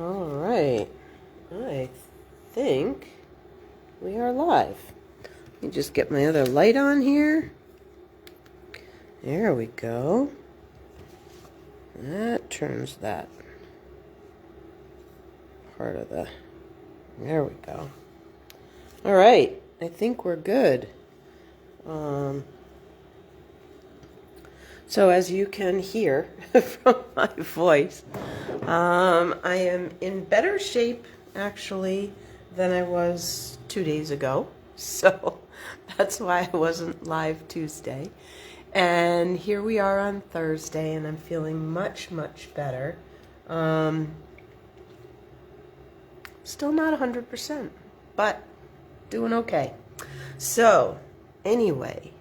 All right, I think we are live. Let me just get my other light on here. There we go. That turns that part of the... There we go. All right, I think we're good. So as you can hear from my voice, I am in better shape, actually, than I was 2 days ago. So that's why I wasn't live Tuesday. And here we are on Thursday, and I'm feeling much, much better. Still not 100%, but doing okay. So, anyway,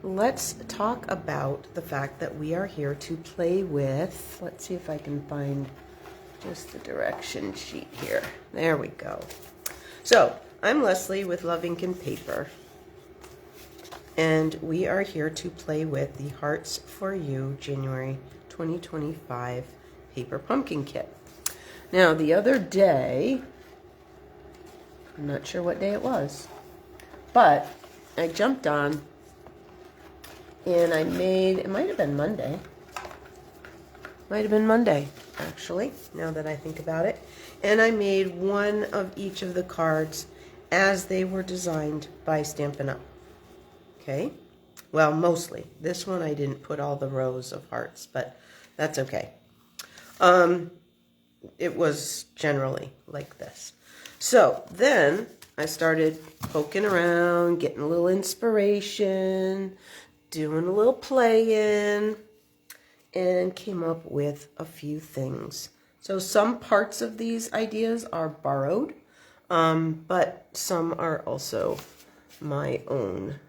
let's talk about the fact that we are here to play with, let's see if I can find just the direction sheet here. There we go. So, I'm Leslie with LuvINK&Paper, and we are here to play with the Hearts for You January 2025 paper pumpkin kit. Now, the other day, I'm not sure what day it was, but I jumped on and I made, it might have been Monday. Might have been Monday, actually, now that I think about it. And I made one of each of the cards as they were designed by Stampin' Up. Okay? Well, mostly. This one I didn't put all the rows of hearts, but that's okay. It was generally like this. So then I started poking around, getting a little inspiration, doing a little playing, and came up with a few things. So some parts of these ideas are borrowed, but some are also my own.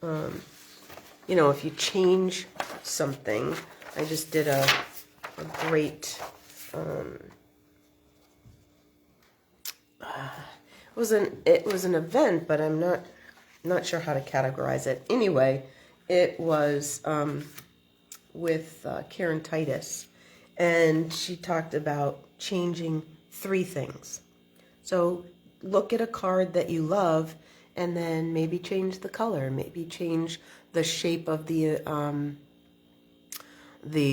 You know, if you change something, I just did a great, it was an event, but I'm not sure how to categorize it. Anyway, it was with Karen Titus, and she talked about changing 3 things. So look at a card that you love, and then maybe change the color, maybe change the shape of the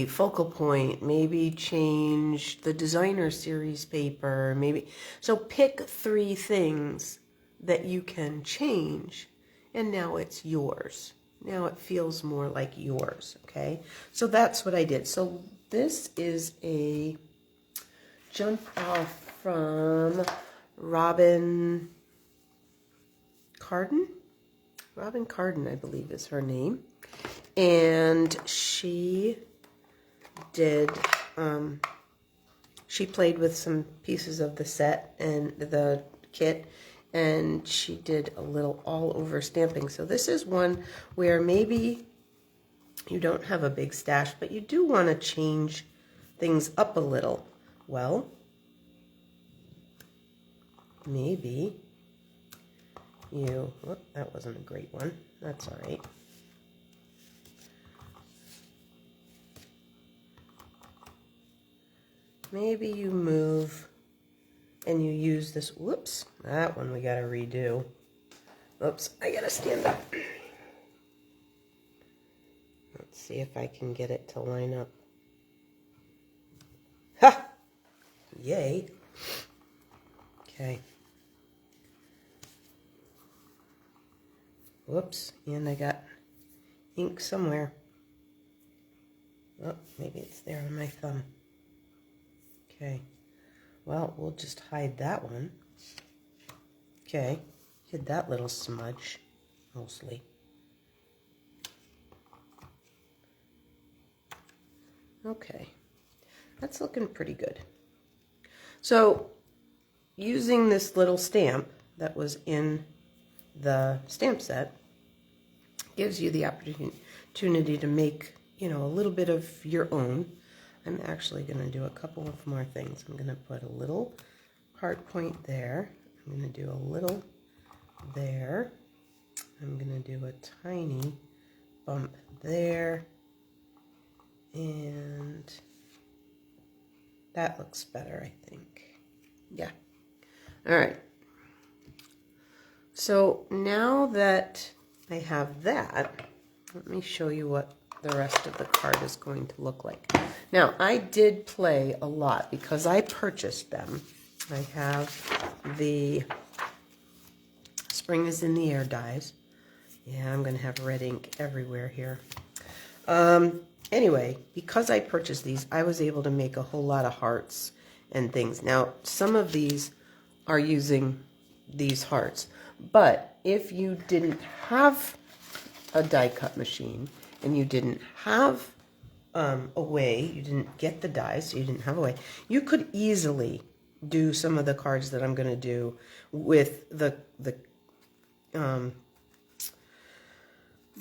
focal point, maybe change the designer series paper, maybe. So pick 3 things that you can change, and now it's yours. Now it feels more like yours, okay? So that's what I did. So this is a jump off from Robin Carden, I believe is her name. And she did, she played with some pieces of the set and the kit, and she did a little all over stamping. So this is one where maybe you don't have a big stash, but you do want to change things up a little. Well, maybe you, oh, that wasn't a great one. That's all right. Maybe you move and you use this, whoops, that one we gotta redo. Oops, I gotta stand up. Let's see if I can get it to line up. Ha! Yay. Okay. Whoops, and I got ink somewhere. Oh, maybe it's there on my thumb. Okay. Well, we'll just hide that one. Okay. Hid that little smudge, mostly. Okay. That's looking pretty good. So, using this little stamp that was in the stamp set gives you the opportunity to make, you know, a little bit of your own. I'm actually going to do a couple of more things. I'm going to put a little heart point there. I'm going to do a little there. I'm going to do a tiny bump there. And That looks better, I think. Yeah. All right. So now that I have that, let me show you what the rest of the card is going to look like. Now, I did play a lot because I purchased them. I have the Spring is in the Air dies. Yeah, I'm going to have red ink everywhere here. Anyway, because I purchased these, I was able to make a whole lot of hearts and things. Now, some of these are using these hearts, but if you didn't have a die cut machine and you didn't have a way, you didn't get the dies, so you didn't have a way, you could easily do some of the cards that I'm going to do with the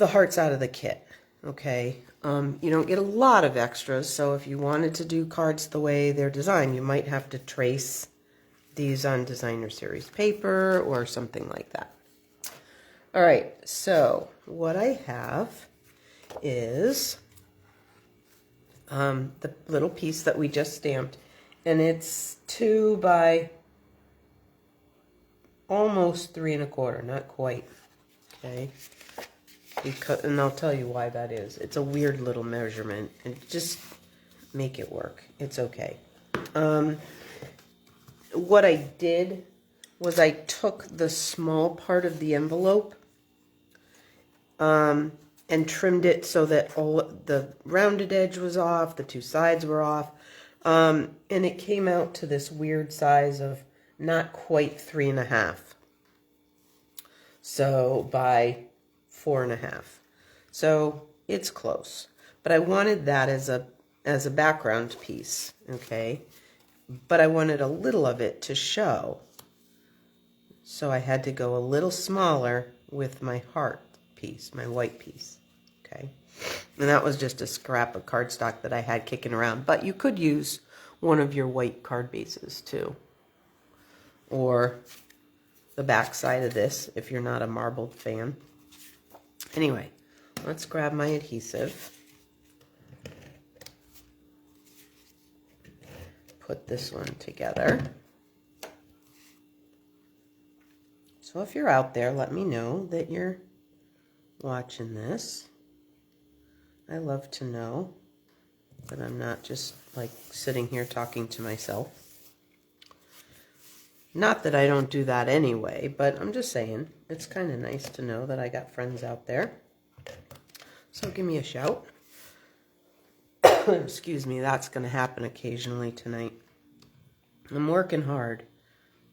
hearts out of the kit. Okay, you don't get a lot of extras, so if you wanted to do cards the way they're designed, you might have to trace these on designer series paper or something like that. All right, so what I have is the little piece that we just stamped, and it's 2 by almost 3 1/4, not quite. Okay. Because, and I'll tell you why that is. It's a weird little measurement, and just make it work. It's okay. What I did was I took the small part of the envelope and trimmed it so that all the rounded edge was off, the 2 sides were off, and it came out to this weird size of not quite 3 1/2. So by 4 1/2. So it's close. But I wanted that as a background piece, okay? But I wanted a little of it to show. So I had to go a little smaller with my heart piece, my white piece, okay? And that was just a scrap of cardstock that I had kicking around. But you could use one of your white card bases too. Or the back side of this if you're not a marbled fan. Anyway, let's grab my adhesive. Put this one together. So if you're out there, let me know that you're watching this. I love to know that I'm not just like sitting here talking to myself. Not that I don't do that anyway, but I'm just saying, it's kind of nice to know that I got friends out there. So give me a shout. Excuse me, that's going to happen occasionally tonight. I'm working hard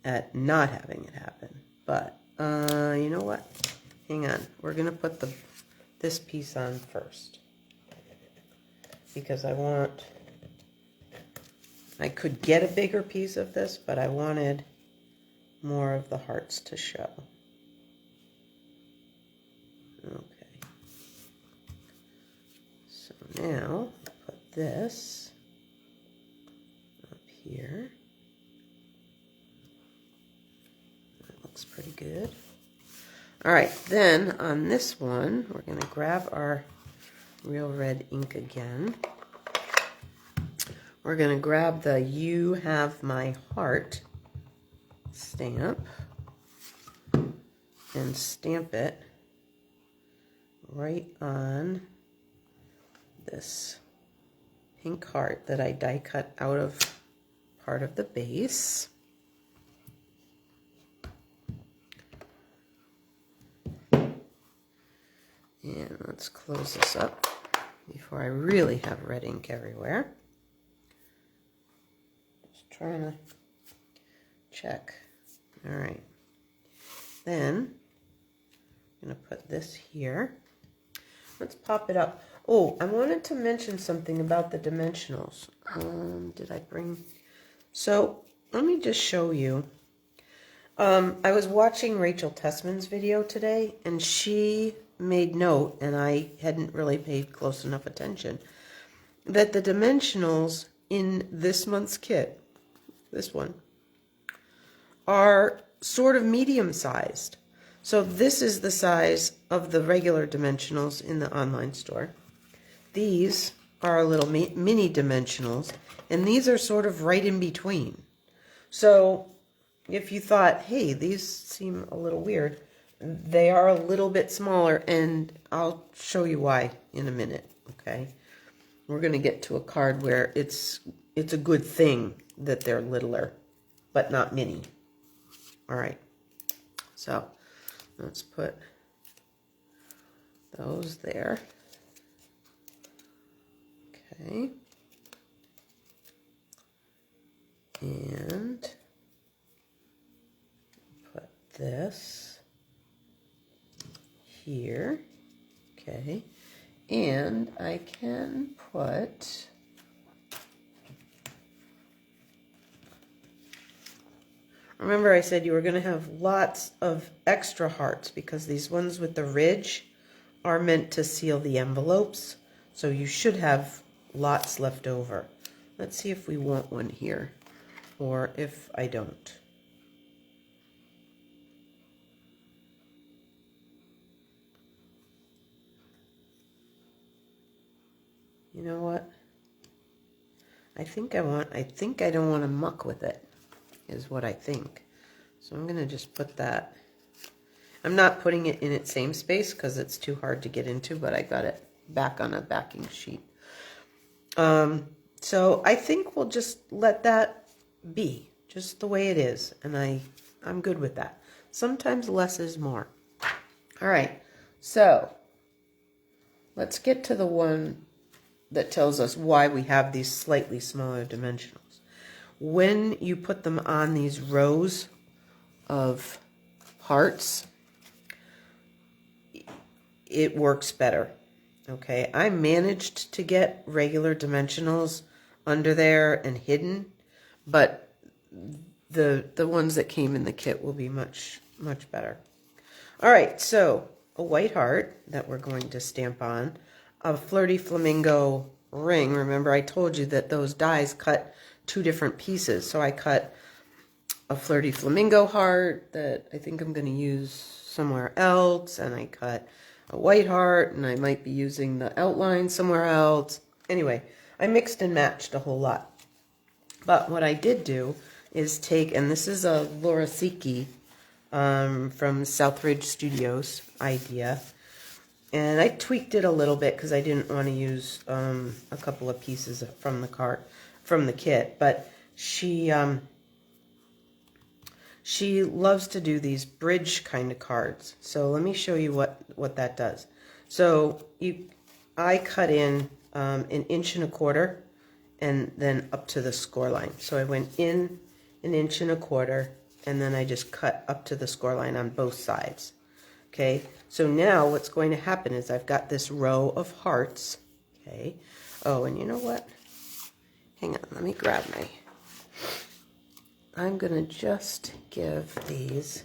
at not having it happen. But, you know what? Hang on. We're going to put this piece on first. Because I could get a bigger piece of this, but I wanted more of the hearts to show. Okay. So now, put this up here. That looks pretty good. All right, then on this one, we're going to grab our real red ink again. We're going to grab the You Have My Heart stamp and stamp it right on this pink heart that I die cut out of part of the base. And let's close this up before I really have red ink everywhere. Just trying to check. All right. Then I'm going to put this here. Let's pop it up. Oh, I wanted to mention something about the dimensionals. Did I bring... So let me just show you. I was watching Rachel Tessman's video today, and she made note, and I hadn't really paid close enough attention, that the dimensionals in this month's kit, this one, are sort of medium-sized. So this is the size of the regular dimensionals in the online store. These are our little mini dimensionals, and these are sort of right in between. So if you thought, hey, these seem a little weird, they are a little bit smaller, and I'll show you why in a minute, okay? We're going to get to a card where it's a good thing that they're littler, but not mini. All right, so let's put those there. Okay. And put this here. Okay. And I can put remember I said you were going to have lots of extra hearts because these ones with the ridge are meant to seal the envelopes. So you should have lots left over. Let's see if we want one here or if I don't. You know what? I think I don't want to muck with it, is what I think. So I'm going to just put that. I'm not putting it in its same space because it's too hard to get into, but I got it back on a backing sheet. So I think we'll just let that be just the way it is. And I'm good with that. Sometimes less is more. All right. So let's get to the one that tells us why we have these slightly smaller dimensionals. When you put them on these rows of hearts, it works better. Okay, I managed to get regular dimensionals under there and hidden, but the ones that came in the kit will be much better. All right, so a white heart that we're going to stamp on, a flirty flamingo ring. Remember I told you that those dies cut two different pieces, so I cut a flirty flamingo heart that I think I'm going to use somewhere else, and I cut a white heart, and I might be using the outline somewhere else. Anyway, I mixed and matched a whole lot. But what I did do is take, and this is a Lorasiki from Southridge Studios idea, and I tweaked it a little bit because I didn't want to use a couple of pieces from the kit. But she loves to do these bridge kind of cards. So let me show you what that does. So I cut in 1.25 inches and then up to the score line. So I went in 1.25 inches and then I just cut up to the score line on both sides. Okay, so now what's going to happen is I've got this row of hearts. Okay, oh, and you know what? Hang on, let me grab my... I'm going to just give these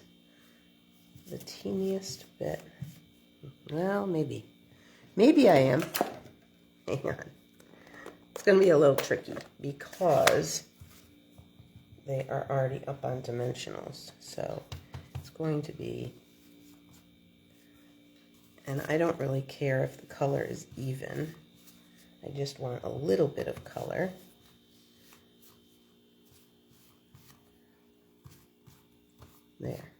the teeniest bit. Well, maybe. Maybe I am. Hang on. It's going to be a little tricky because they are already up on dimensionals. So it's going to be... And I don't really care if the color is even. I just want a little bit of color. There.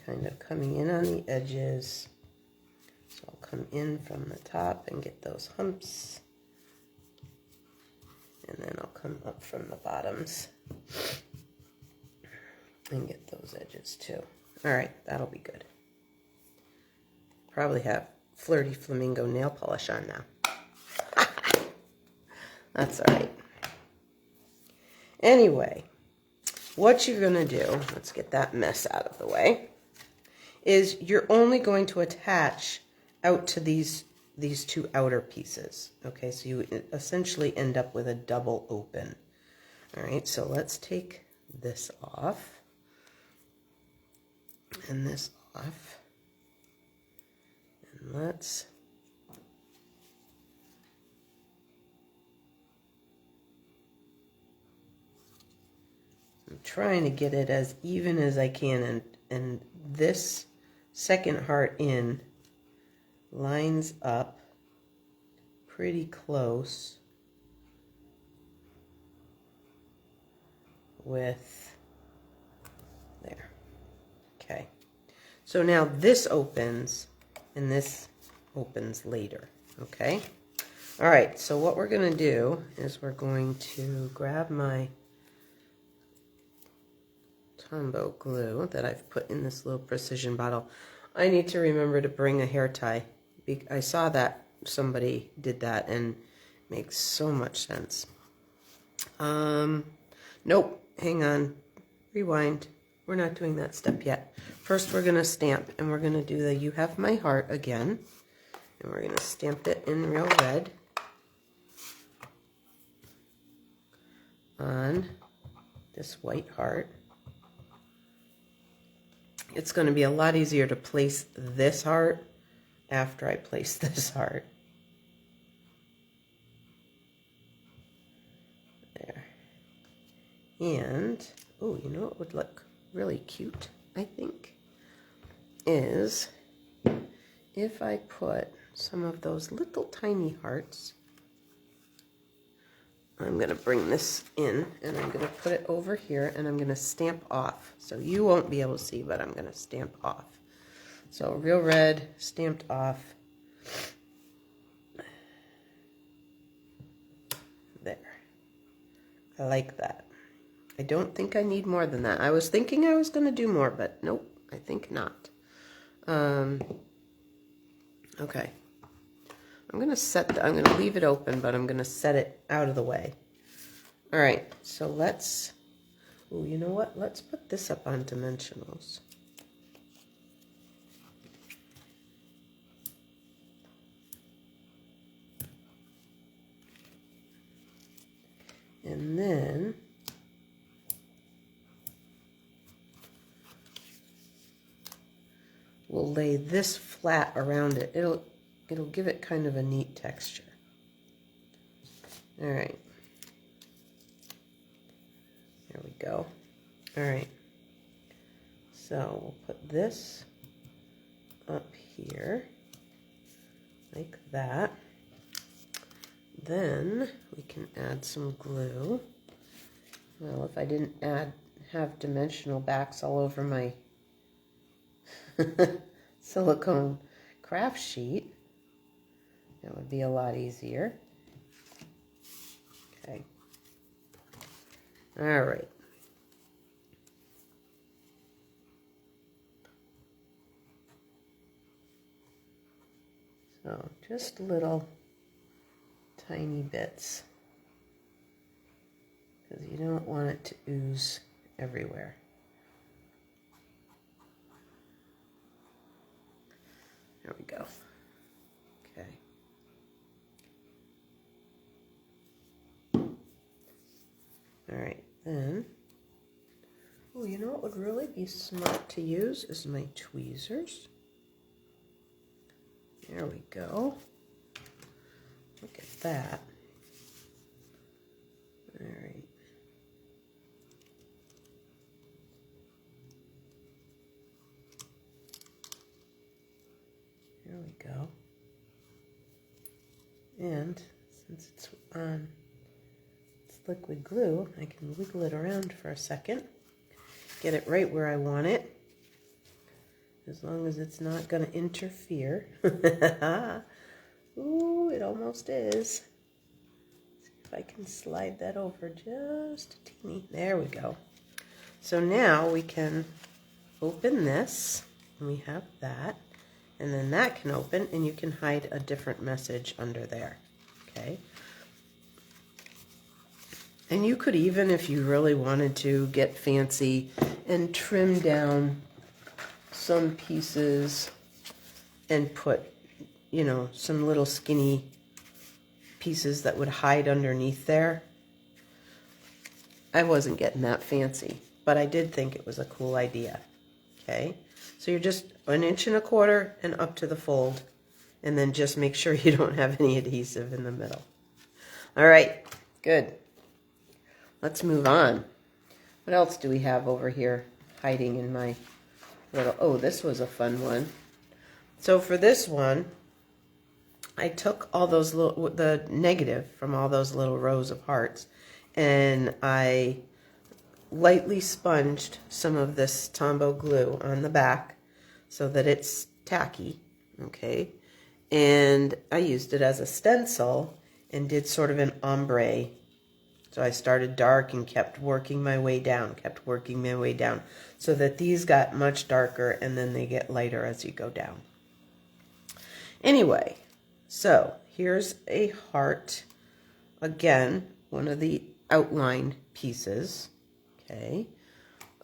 Kind of coming in on the edges. So I'll come in from the top and get those humps. And then I'll come up from the bottoms and get those edges too. All right, that'll be good. Probably have flirty flamingo nail polish on now. That's all right. Anyway, what you're going to do, let's get that mess out of the way, is you're only going to attach out to these two outer pieces. Okay, so you essentially end up with a double open. All right, so let's take this off and this off. And let's I'm trying to get it as even as I can, and this second heart in lines up pretty close with there. Okay. So now this opens and this opens later. Okay. All right. So what we're going to do is we're going to grab my Tombow glue that I've put in this little precision bottle. I need to remember to bring a hair tie. I saw that somebody did that and it makes so much sense. Nope, hang on, rewind. We're not doing that step yet. First we're going to stamp, and we're going to do the You Have My Heart again, and we're going to stamp it in real red on this white heart. It's going to be a lot easier to place this heart after I place this heart. There. And, oh, you know what would look really cute, I think, is if I put some of those little tiny hearts. I'm going to bring this in, and I'm going to put it over here, and I'm going to stamp off. So you won't be able to see, but I'm going to stamp off. So real red, stamped off. There. I like that. I don't think I need more than that. I was thinking I was going to do more, but nope, I think not. Okay. I'm going to leave it open, but I'm going to set it out of the way. All right, so let's, oh, you know what? Let's put this up on dimensionals. And then we'll lay this flat around it. It'll give it kind of a neat texture. All right. There we go. All right. So we'll put this up here like that. Then we can add some glue. Well, if I didn't have dimensional backs all over my silicone craft sheet, that would be a lot easier. Okay. All right. So just little tiny bits, because you don't want it to ooze everywhere. There we go. Okay. All right, then, oh, you know what would really be smart to use is my tweezers. There we go. Look at that. All right. There we go. And since it's on liquid glue, I can wiggle it around for a second, get it right where I want it, as long as it's not going to interfere. Ooh, it almost is. See if I can slide that over just a teeny. There we go. So now we can open this, and we have that, and then that can open, and you can hide a different message under there. Okay. And you could even, if you really wanted to, get fancy and trim down some pieces and put, you know, some little skinny pieces that would hide underneath there. I wasn't getting that fancy, but I did think it was a cool idea. Okay, so you're just 1 1/4 inches and up to the fold, and then just make sure you don't have any adhesive in the middle. All right, good. Let's move on. What else do we have over here hiding in my little, oh, this was a fun one. So for this one, I took all those little, the negative from all those little rows of hearts, and I lightly sponged some of this Tombow glue on the back so that it's tacky, okay? And I used it as a stencil and did sort of an ombre. So I started dark and kept working my way down, so that these got much darker and then they get lighter as you go down. Anyway, so here's a heart. Again, one of the outline pieces. Okay.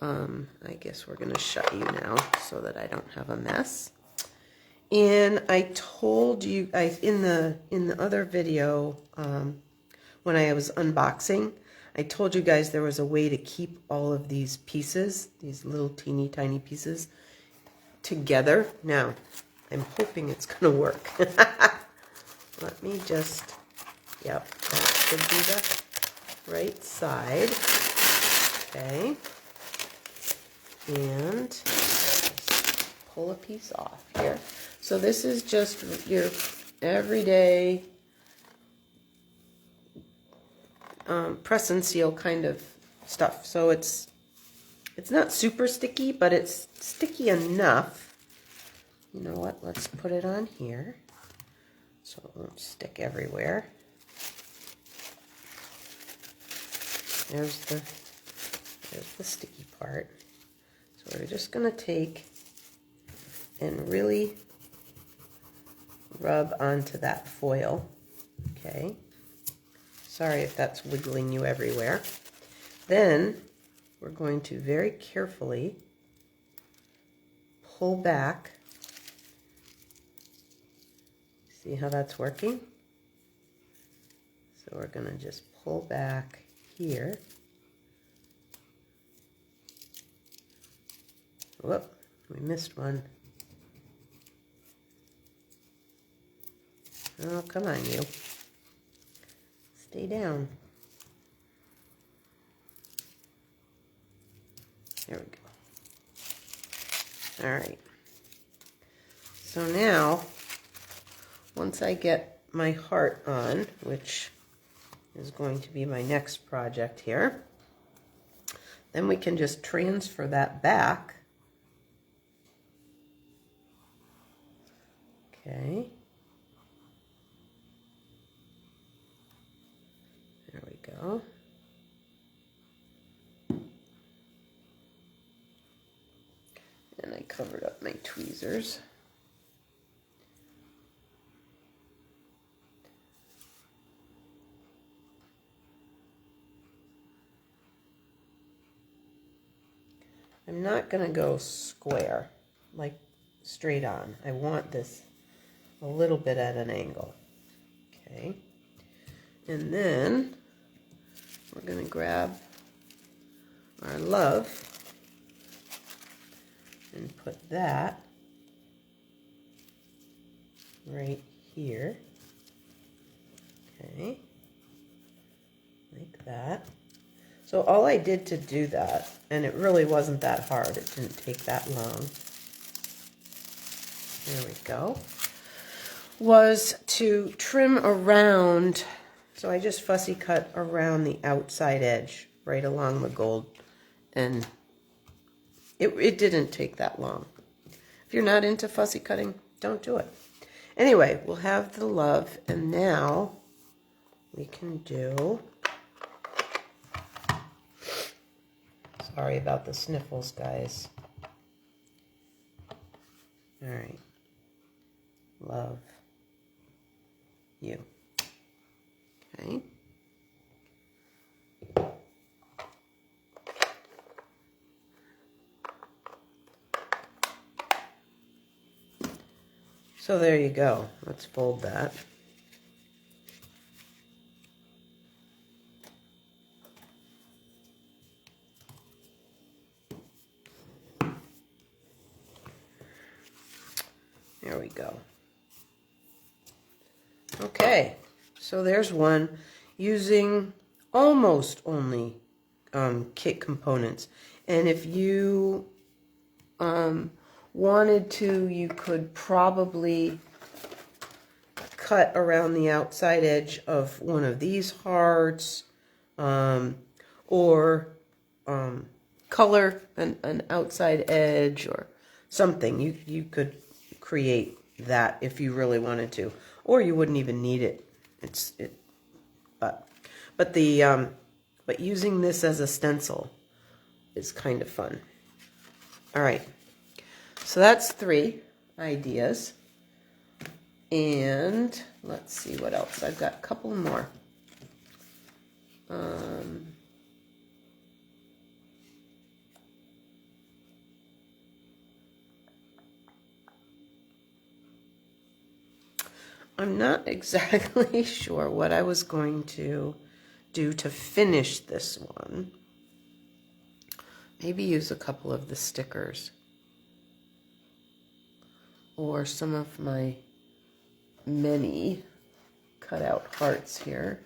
I guess we're going to shut you now so that I don't have a mess. And I told you guys in the other video, when I was unboxing, I told you guys there was a way to keep all of these pieces, these little teeny tiny pieces, together. Now, I'm hoping it's going to work. Let me just, yep, that should be the right side. Okay. And just pull a piece off here. So this is just your everyday press and seal kind of stuff. So it's not super sticky, but it's sticky enough. You know what? Let's put it on here so it won't stick everywhere. There's the sticky part. So we're just going to take and really rub onto that foil. Okay. Sorry if that's wiggling you everywhere. Then we're going to very carefully pull back. See how that's working? So we're going to just pull back here. Whoop, we missed one. Oh, come on, you. Stay down. There we go. All right. So now, once I get my heart on, which is going to be my next project here, then we can just transfer that back. Okay. There we go. And I covered up my tweezers. I'm not going to go square, like straight on. I want this a little bit at an angle. Okay. And then we're going to grab our love and put that right here. Okay. Like that. So all I did to do that, and it really wasn't that hard, it didn't take that long, there we go, was to trim around. So I just fussy cut around the outside edge, right along the gold, and it didn't take that long. If you're not into fussy cutting, don't do it. Anyway, we'll have the love, and now we can do, sorry about the sniffles, guys. All right, love you. Okay. So there you go. Let's fold that. There we go. Okay, so there's one using almost only kit components. And if you wanted to, you could probably cut around the outside edge of one of these hearts, or color an outside edge or something. You could create that if you really wanted to, or you wouldn't even need it. But using this as a stencil is kind of fun. All right, so that's 3 ideas. And let's see what else. I've got a couple more. I'm not exactly sure what I was going to do to finish this one. Maybe use a couple of the stickers or some of my many cutout hearts here.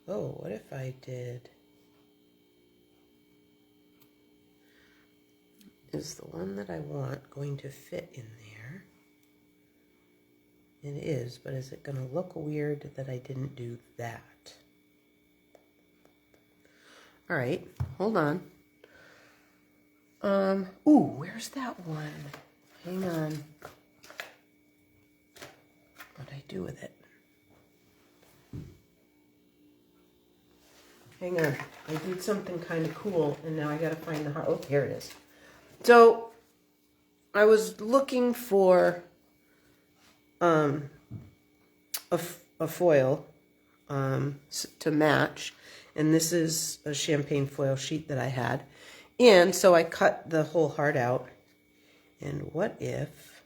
Oh, what if I did... Is the one that I want going to fit in there? It is, but is it going to look weird that I didn't do that? All right, hold on. Ooh, where's that one? Hang on. What'd I do with it? Hang on. I did something kind of cool, and now I got to find the heart. Oh, here it is. So, I was looking for a foil to match, and this is a champagne foil sheet that I had. And so I cut the whole heart out. And what if...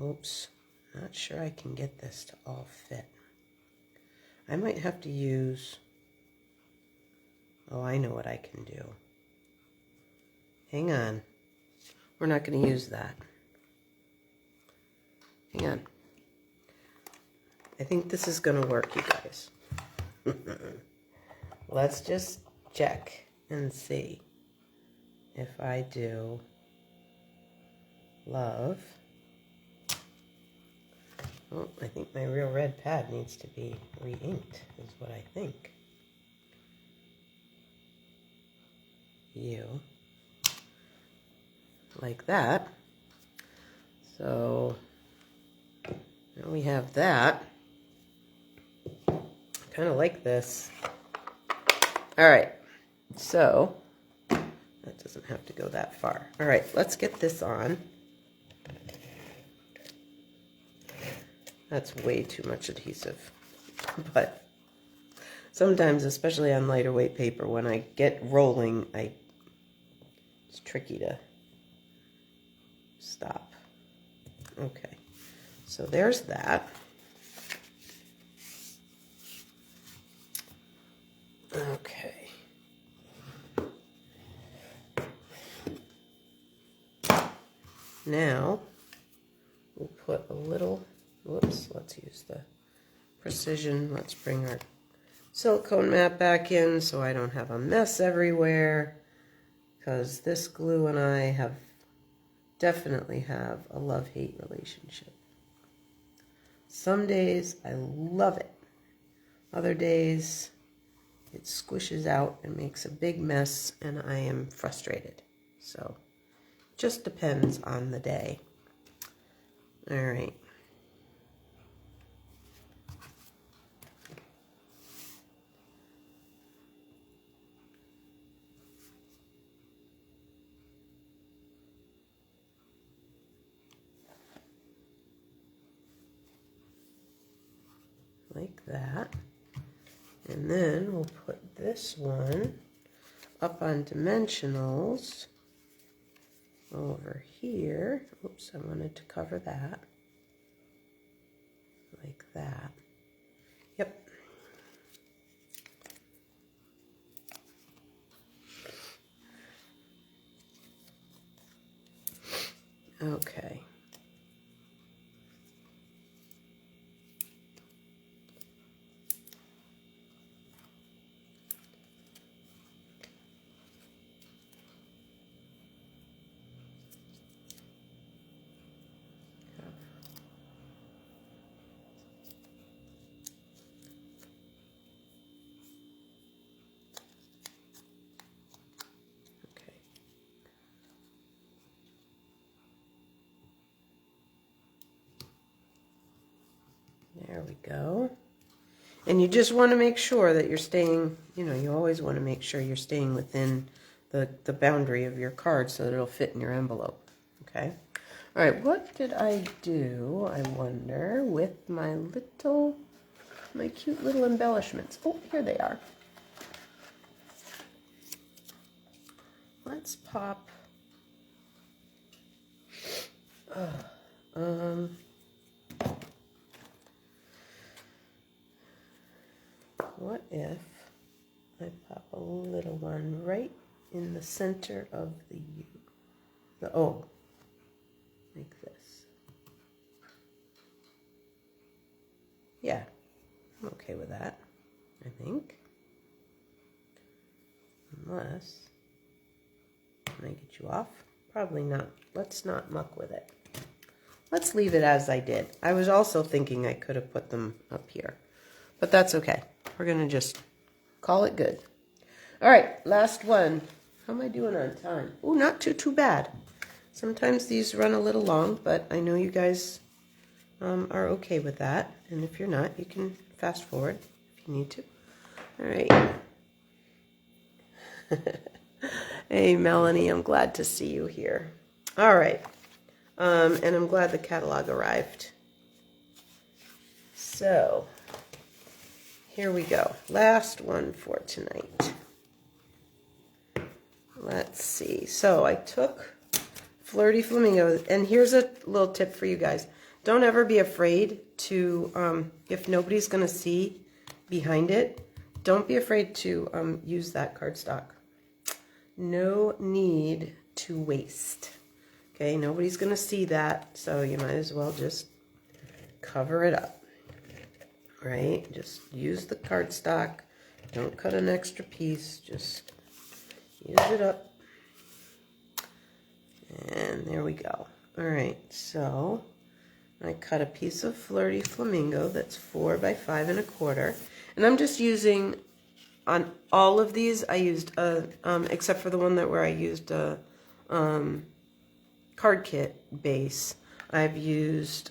Oops. Not sure I can get this to all fit. I might have to use... Oh, I know what I can do. Hang on. We're not going to use that. Hang on. I think this is going to work, you guys. Let's just check and see if I do love. Oh, I think my real red pad needs to be re-inked, is what I think. You. Like that. So now we have that. Kind of like this. All right, so that doesn't have to go that far. All right, let's get this on. That's way too much adhesive, but sometimes, especially on lighter weight paper, when I get rolling, it's tricky to stop. Okay, so there's that. Okay. Now, we'll put a little, whoops, let's use the precision. Let's bring our silicone mat back in so I don't have a mess everywhere, because this glue and I definitely have a love-hate relationship. Some days I love it. Other days it squishes out and makes a big mess and I am frustrated. So it just depends on the day. All right. Like that. And then we'll put this one up on dimensionals over here. Oops, I wanted to cover that. Like that. Yep. Okay. There we go. And you just want to make sure that you're staying, you know, you always want to make sure you're staying within the boundary of your card so that it'll fit in your envelope. Okay? All right, what did I do, I wonder, with my cute little embellishments? Oh, here they are. Let's pop, what if I pop a little one right in the center of the U, the O, like this. Yeah, I'm okay with that, I think. Unless, can I get you off? Probably not. Let's not muck with it. Let's leave it as I did. I was also thinking I could have put them up here, but that's okay. We're going to just call it good. All right, last one. How am I doing on time? Oh, not too bad. Sometimes these run a little long, but I know you guys are okay with that. And if you're not, you can fast forward if you need to. All right. Hey, Melanie, I'm glad to see you here. All right. And I'm glad the catalog arrived. So, here we go. Last one for tonight. Let's see. So, I took Flirty Flamingo, and here's a little tip for you guys. Don't ever be afraid to, if nobody's going to see behind it, don't be afraid to use that cardstock. No need to waste. Okay, nobody's going to see that, so you might as well just cover it up. Right? Just use the cardstock. Don't cut an extra piece. Just use it up. And there we go. All right, so I cut a piece of Flirty Flamingo that's 4 by 5 1/4. And I'm just using, on all of these, I used, except for the one where I used a card kit base, I've used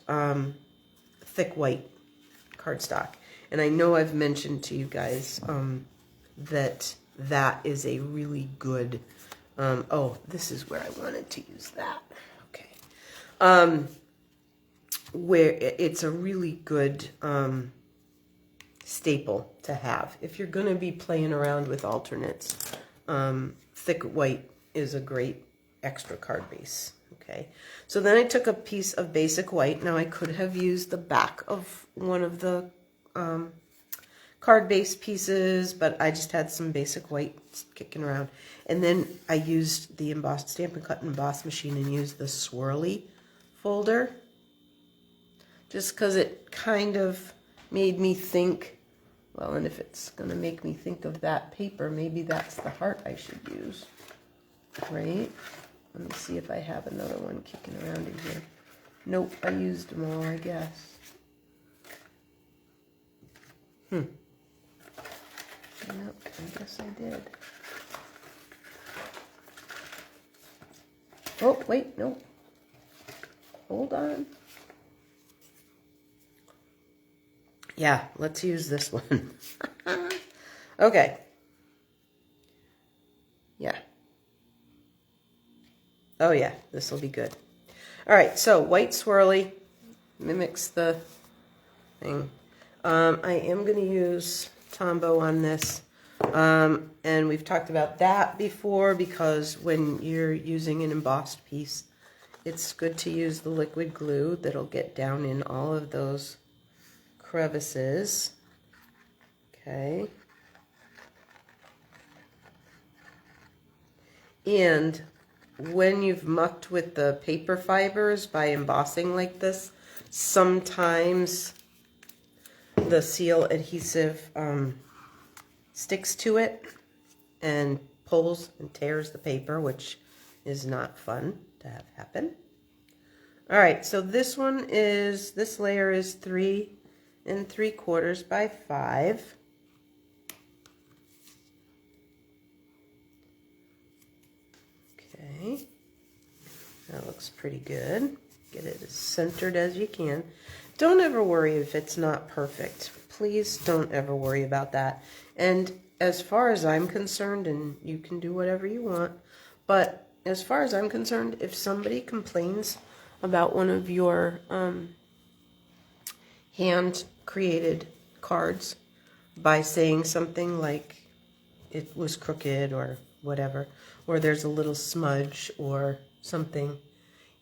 thick white cardstock. And I know I've mentioned to you guys that is a really good, oh, this is where I wanted to use that. Okay. Where it's a really good staple to have. If you're going to be playing around with alternates, thick white is a great extra card base. Okay, so then I took a piece of basic white. Now I could have used the back of one of the card base pieces, but I just had some basic white kicking around. And then I used the embossed Stampin' Cut and Emboss machine and used the swirly folder, just because it kind of made me think, well, and if it's going to make me think of that paper, maybe that's the heart I should use, right? Let me see if I have another one kicking around in here. Nope, I used them all, I guess. Nope, I guess I did. Oh, wait, nope. Hold on. Yeah, let's use this one. Okay. Yeah. Oh yeah, this will be good. All right, so white swirly mimics the thing. I am going to use Tombow on this. And we've talked about that before, because when you're using an embossed piece, it's good to use the liquid glue that'll get down in all of those crevices. Okay. And when you've mucked with the paper fibers by embossing like this, sometimes the seal adhesive sticks to it and pulls and tears the paper, which is not fun to have happen. All right, so this layer is 3 3/4 by 5. Okay, that looks pretty good. get it as centered as you can. Don't ever worry if it's not perfect. Please don't ever worry about that. And as far as I'm concerned, and you can do whatever you want, but as far as I'm concerned, if somebody complains about one of your hand-created cards by saying something like it was crooked or whatever, or there's a little smudge or something,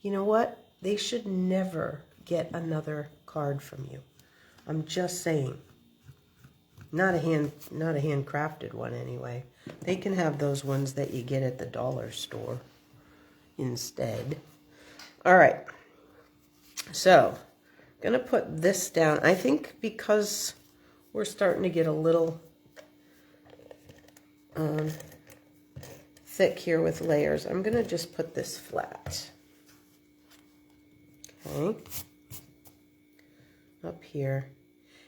you know what? They should never get another card from you. I'm just saying. Not a handcrafted one anyway. They can have those ones that you get at the dollar store instead. All right. So, I'm going to put this down. I think because we're starting to get a little thick here with layers, I'm going to just put this flat. Okay. Up here.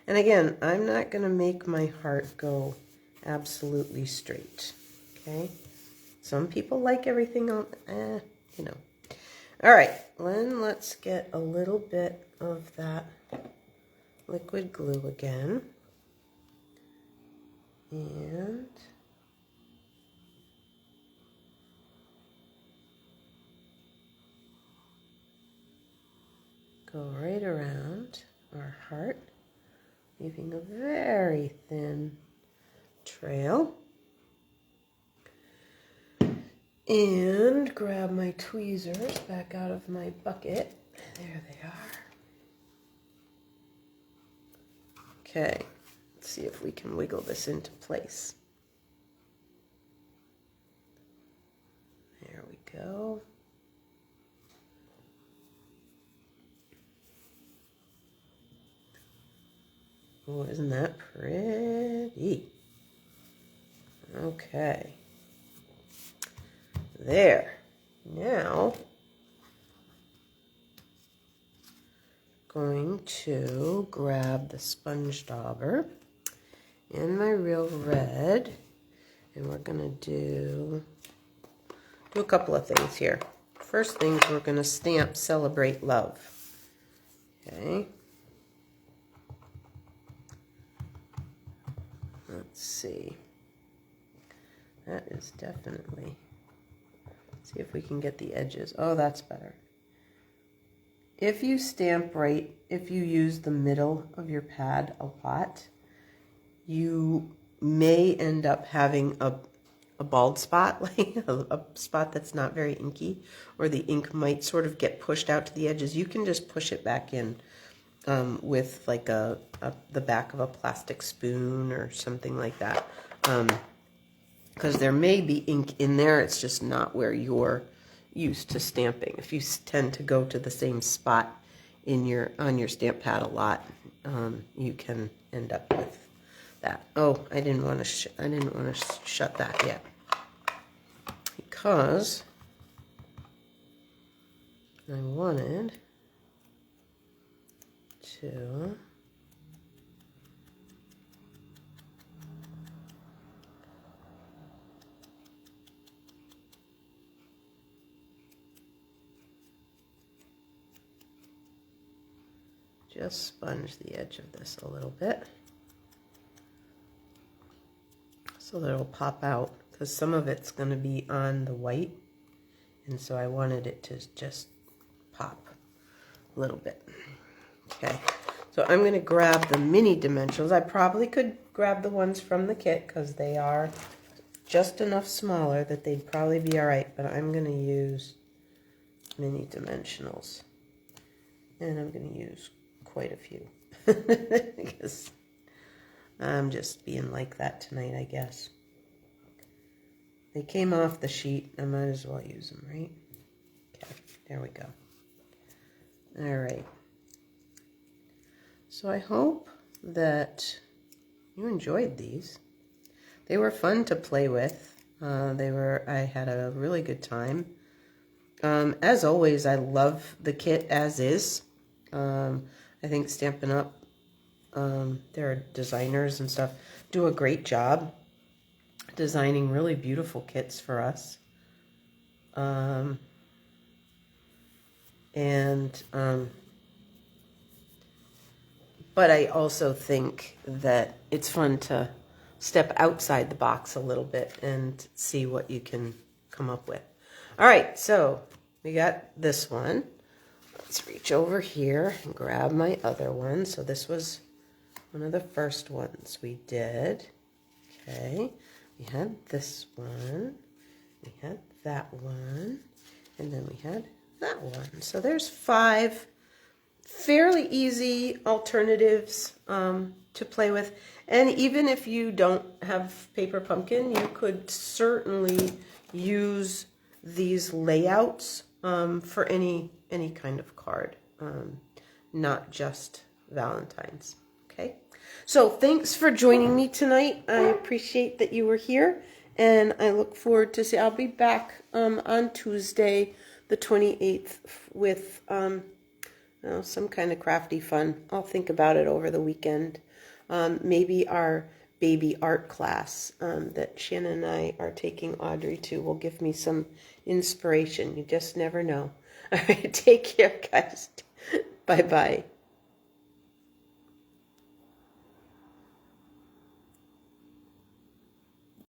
And again, I'm not going to make my heart go absolutely straight. Okay. Some people like everything on, you know. All right, then let's get a little bit of that liquid glue again. And go right around our heart, leaving a very thin trail. And grab my tweezers back out of my bucket. There they are. Okay, let's see if we can wiggle this into place. There we go. Oh, isn't that pretty? Okay. There. Now, going to grab the sponge dauber and my real red, and we're going to do a couple of things here. First things, we're going to stamp Celebrate Love. Okay. Let's see. That is definitely... See if we can get the edges. Oh, that's better. If you stamp right, if you use the middle of your pad a lot, you may end up having a bald spot, like a spot that's not very inky, or the ink might sort of get pushed out to the edges. You can just push it back in with like the back of a plastic spoon or something like that. Because there may be ink in there, it's just not where you're used to stamping. If you tend to go to the same spot on your stamp pad a lot, you can end up with that. Oh, I didn't want to shut that yet, because I wanted to just sponge the edge of this a little bit so that it'll pop out, because some of it's going to be on the white, and so I wanted it to just pop a little bit. Okay, so I'm going to grab the mini dimensionals. I probably could grab the ones from the kit because they are just enough smaller that they'd probably be all right, but I'm going to use mini dimensionals, and I'm going to use quite a few because I'm just being like that tonight, I guess. They came off the sheet. I might as well use them, right? Okay, there we go. All right. So I hope that you enjoyed these. They were fun to play with. I had a really good time. As always, I love the kit as is. I think Stampin' Up, their designers and stuff, do a great job designing really beautiful kits for us. And, but I also think that it's fun to step outside the box a little bit and see what you can come up with. All right, so we got this one. Let's reach over here and grab my other one. So this was one of the first ones we did. Okay, we had this one, we had that one, and then we had that one. So there's 5 fairly easy alternatives to play with. And even if you don't have paper pumpkin, you could certainly use these layouts for any kind of card, not just Valentine's. Okay, so thanks for joining me tonight. I appreciate that you were here, and I look forward to see. I'll be back on Tuesday, the 28th, with some kind of crafty fun. I'll think about it over the weekend. Maybe our baby art class that Shannon and I are taking Audrey to will give me some inspiration. You just never know. All right, take care, guys. Bye-bye.